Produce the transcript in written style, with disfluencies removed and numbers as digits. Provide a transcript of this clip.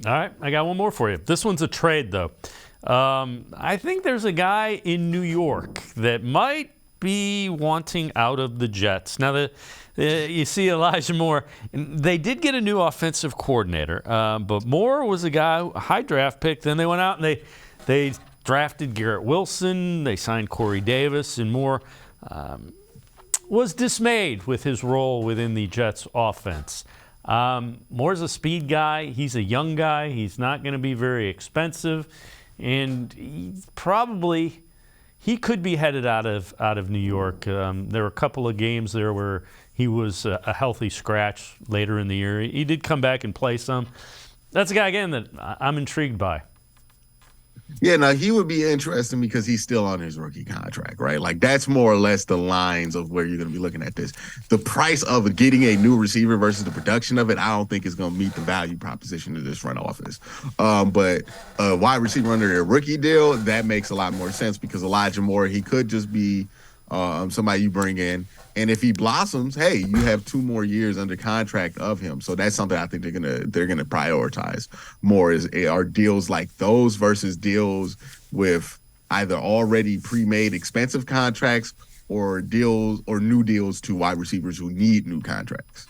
All right, I got one more for you. This one's a trade, though. I think there's a guy in New York that might be wanting out of the Jets. Now, you see Elijah Moore. They did get a new offensive coordinator, but Moore was a guy, a high draft pick. Then they went out and they drafted Garrett Wilson. They signed Corey Davis, and Moore was dismayed with his role within the Jets offense. Moore's a speed guy. He's a young guy. He's not going to be very expensive, and he could be headed out of New York. There were a couple of games there where he was a healthy scratch later in the year. He did come back and play some. That's a guy, again, that I'm intrigued by. Yeah, now he would be interesting because he's still on his rookie contract, right? Like, that's more or less the lines of where you're going to be looking at this. The price of getting a new receiver versus the production of it, I don't think is going to meet the value proposition of this front office. But a wide receiver under their rookie deal, that makes a lot more sense because Elijah Moore, he could just be somebody you bring in. And if he blossoms, hey, you have 2 more years under contract of him. So that's something I think they're gonna prioritize more are deals like those versus deals with either already pre-made expensive contracts or deals or new deals to wide receivers who need new contracts.